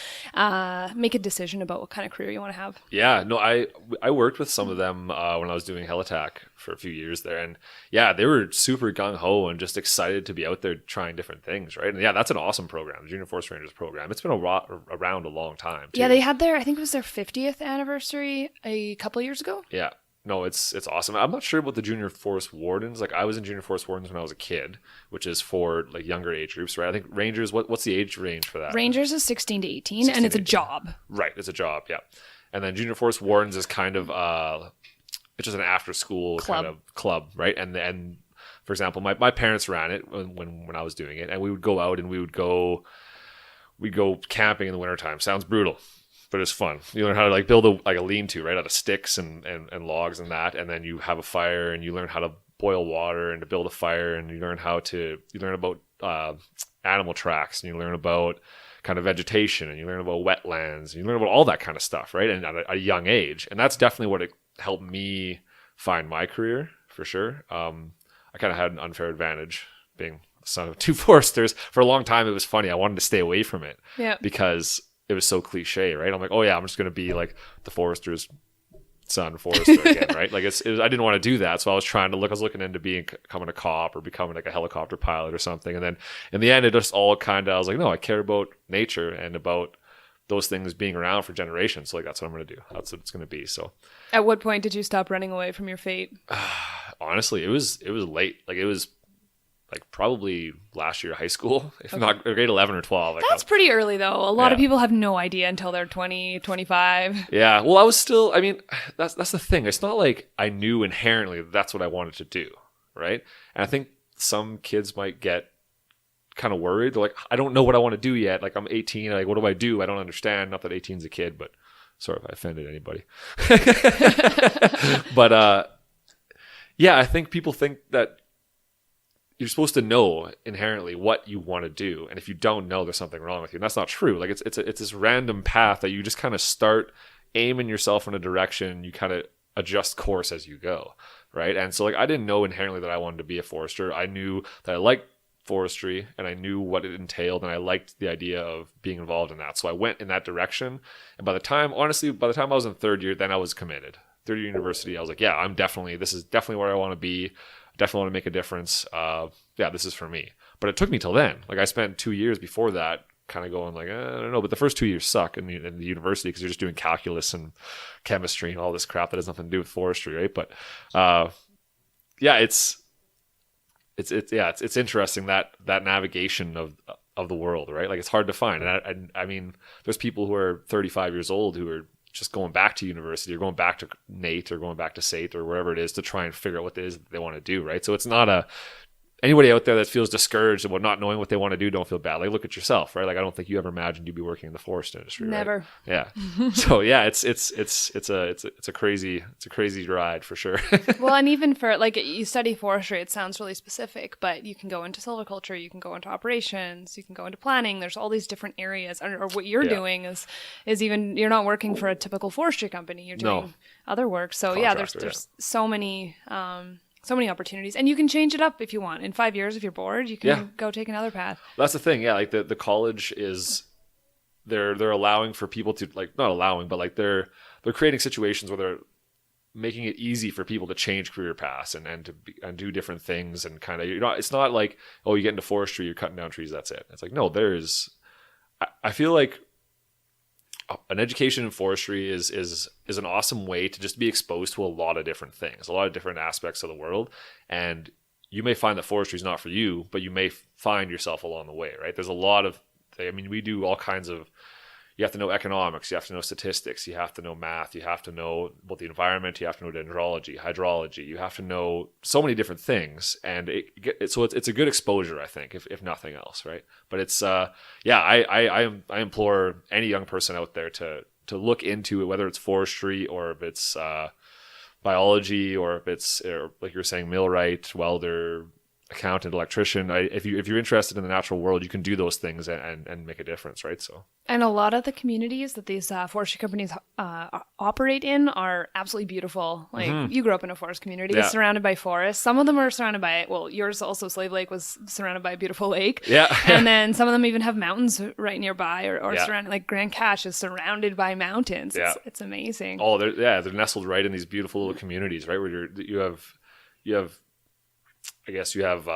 make a decision about what kind of career you want to have. Yeah, no, I worked with some of them when I was doing Helitac for a few years there, and they were super gung-ho and just excited to be out there trying different things, right? And that's an awesome program, the Junior Forest Rangers program. It's been around a long time too. Yeah, they had I think it was their 50th anniversary a couple of years ago. Yeah. No, it's awesome. I'm not sure about the junior forest wardens. Like I was in junior forest wardens when I was a kid, which is for like younger age groups, right? I think rangers. What's the age range for that? Rangers is 16 to 18, and it's a job. Right, it's a job. Yeah, and then junior forest wardens is kind of it's just an after school kind of club, right? And for example, my parents ran it when I was doing it, and we would go out and we'd go camping in the wintertime. Sounds brutal, but it's fun. You learn how to like build a lean-to, right, out of sticks and logs and that, and then you have a fire and you learn how to boil water and to build a fire, and you learn about animal tracks, and you learn about kind of vegetation, and you learn about wetlands, and you learn about all that kind of stuff, right? And at a young age, and that's definitely what it helped me find my career for sure. I kind of had an unfair advantage being the son of two foresters. For a long time, it was funny. I wanted to stay away from it because it was so cliche, right? I'm like, oh yeah, I'm just going to be like the forester's son, forester again, right? Like I didn't want to do that. So I was looking into becoming a cop or becoming like a helicopter pilot or something. And then in the end, it just all kind of, I was like, no, I care about nature and about those things being around for generations. So like, that's what I'm going to do. That's what it's going to be. So at what point did you stop running away from your fate? Honestly, it was late. Like it was like probably last year of high school, if not grade 11 or 12. Like that's pretty early though. A lot of people have no idea until they're 20, 25. Yeah. Well, I was still, I mean, that's the thing. It's not like I knew inherently that's what I wanted to do. Right. And I think some kids might get kind of worried. They're like, I don't know what I want to do yet. Like I'm 18. Like, what do I do? I don't understand. Not that 18 is a kid, but sorry if I offended anybody. But, I think people think that you're supposed to know inherently what you want to do, and if you don't know, there's something wrong with you. And that's not true. Like it's this random path that you just kind of start aiming yourself in a direction. You kind of adjust course as you go, right? And so like I didn't know inherently that I wanted to be a forester. I knew that I liked forestry and I knew what it entailed, and I liked the idea of being involved in that. So I went in that direction. And by the time I was in third year, then I was committed. Third year university, I was like, yeah, this is definitely where I want to be. Definitely want to make a difference. This is for me. But it took me till then. Like I spent 2 years before that kind of going like, I don't know. But the first 2 years suck in the university because you're just doing calculus and chemistry and all this crap that has nothing to do with forestry, right? But it's interesting that navigation of the world, right? Like it's hard to find. And I mean, there's people who are 35 years old who are just going back to university or going back to NAIT or going back to SAIT or wherever it is to try and figure out what it is that they want to do, right? So it's not anybody out there that feels discouraged about not knowing what they want to do, don't feel bad. Like look at yourself, right? Like I don't think you ever imagined you'd be working in the forest industry. Never. Right? Yeah. So yeah, it's a crazy ride for sure. Well, and even for like you study forestry, it sounds really specific, but you can go into silviculture, you can go into operations, you can go into planning. There's all these different areas. Or what you're doing is even you're not working for a typical forestry company. You're doing other work. So there's so many opportunities, and you can change it up if you want. In 5 years, if you're bored, you can go take another path. That's the thing. Yeah. Like the college is, they're allowing for people to like, not allowing, but like they're creating situations where they're making it easy for people to change career paths and do different things. And kind of, it's not like, oh, you get into forestry, you're cutting down trees. That's it. It's like, no, I feel like an education in forestry is an awesome way to just be exposed to a lot of different things, a lot of different aspects of the world. And you may find that forestry is not for you, but you may find yourself along the way, right? There's a lot of, we do all kinds of, you have to know economics, you have to know statistics, you have to know math, you have to know about the environment, you have to know dendrology, hydrology, you have to know so many different things. And it's a good exposure, I think, if nothing else, right? But it's, I implore any young person out there to look into it, whether it's forestry or if it's biology or if it's, like you were saying, millwright, welder, accountant, electrician. If you're interested in the natural world, you can do those things and make a difference, right? So, and a lot of the communities that these forestry companies operate in are absolutely beautiful. Like you grew up in a forest community, surrounded by forests. Some of them are surrounded by, well, yours also, Slave Lake, was surrounded by a beautiful lake. Yeah. And then some of them even have mountains right nearby, or surrounded, like Grand Cache is surrounded by mountains. It's amazing. Oh, they're nestled right in these beautiful little communities, right? Where you have I guess you have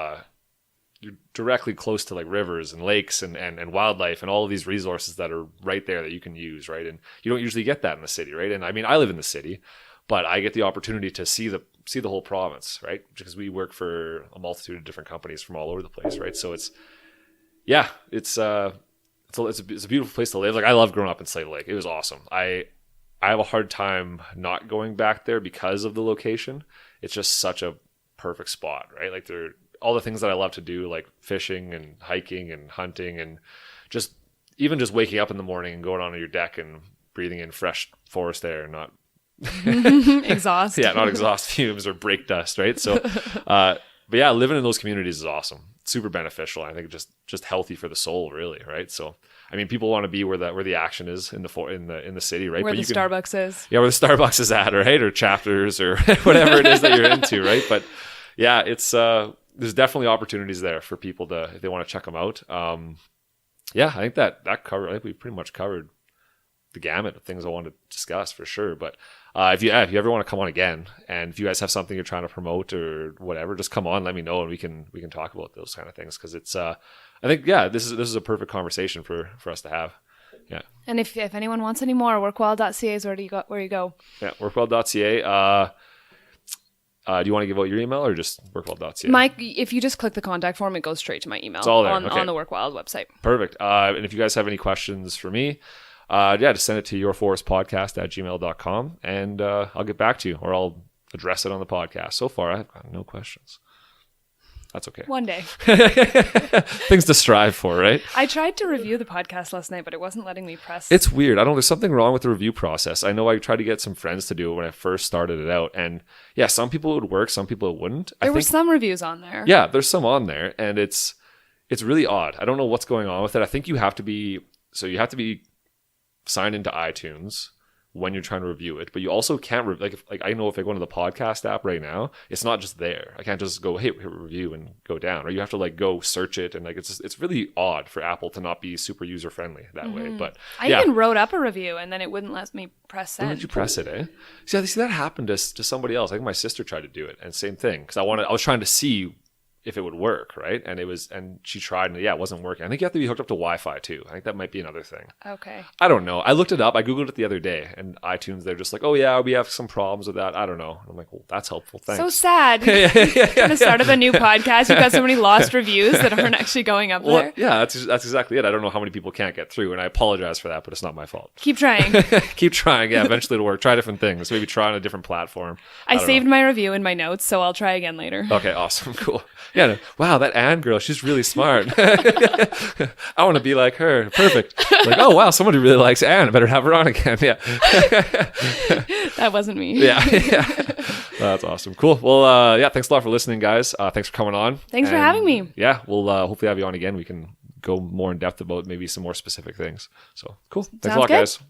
you're directly close to like rivers and lakes and wildlife and all of these resources that are right there that you can use, right? And you don't usually get that in the city, right? And I mean, I live in the city, but I get the opportunity to see the whole province, right? Because we work for a multitude of different companies from all over the place, right? So it's a beautiful place to live. Like, I love growing up in Slave Lake. It was awesome. I have a hard time not going back there because of the location. It's just such a perfect spot, right? Like, there all the things that I love to do, like fishing and hiking and hunting, and just waking up in the morning and going on your deck and breathing in fresh forest air, and not exhaust. Yeah, not exhaust fumes or brake dust, right? So, but yeah, living in those communities is awesome. Super beneficial. I think just healthy for the soul, really, right? So, I mean, people want to be where the action is in the city, right? Where the Starbucks is. Yeah, where the Starbucks is at, right? Or Chapters, or whatever it is that you're into, right? But yeah, it's there's definitely opportunities there for people if they want to check them out. Yeah, I think that covered. I think we pretty much covered the gamut of things I wanted to discuss for sure. But if you ever want to come on again, and if you guys have something you're trying to promote or whatever, just come on, let me know, and we can talk about those kind of things, because it's I think this is a perfect conversation for us to have. Yeah. And if anyone wants any more, workwild.ca is where you go. Yeah, workwild.ca. Do you want to give out your email, or just workwild.ca? Mike, if you just click the contact form, it goes straight to my email. It's all there. On the Workwild website. Perfect. And if you guys have any questions for me, just send it to yourforestpodcast@gmail.com, and I'll get back to you, or I'll address it on the podcast. So far, I've got no questions. That's okay. One day. Things to strive for, right? I tried to review the podcast last night, but it wasn't letting me press. It's weird. There's something wrong with the review process. I know I tried to get some friends to do it when I first started it out. And yeah, some people it would work, some people it wouldn't. There were some reviews on there. Yeah, there's some on there. And it's really odd. I don't know what's going on with it. I think you have to be signed into iTunes when you're trying to review it, but you also can't I know if I go into the podcast app right now, it's not just there. I can't just go hit review and go down, or you have to go search it, and it's really odd for Apple to not be super user friendly that way. But I even wrote up a review, and then it wouldn't let me press send. Why did you press it? See, that happened to somebody else. I think my sister tried to do it, and same thing, because I was trying to see if it would work, right? And she tried, and it wasn't working. I think you have to be hooked up to Wi-Fi too. I think that might be another thing. Okay. I don't know. I looked it up. I Googled it the other day, and iTunes, they're just like, oh yeah, we have some problems with that. I don't know. And I'm like, well, that's helpful. Thanks. So sad. Trying to start up a new podcast. You've got so many lost reviews that aren't actually going up there. Yeah, that's exactly it. I don't know how many people can't get through, and I apologize for that, but it's not my fault. Keep trying. Keep trying. Yeah, eventually it'll work. Try different things. Maybe try on a different platform. I saved my review in my notes, so I'll try again later. Okay, awesome. Cool. Yeah. Wow, that Anne girl, she's really smart. I want to be like her. Perfect. Like, oh wow, somebody really likes Anne. I better have her on again. Yeah. That wasn't me. Yeah. That's awesome. Cool. Well, thanks a lot for listening, guys. Thanks for coming on. Thanks for having me. Yeah, we'll hopefully have you on again. We can go more in depth about maybe some more specific things. So cool. Thanks a lot, guys.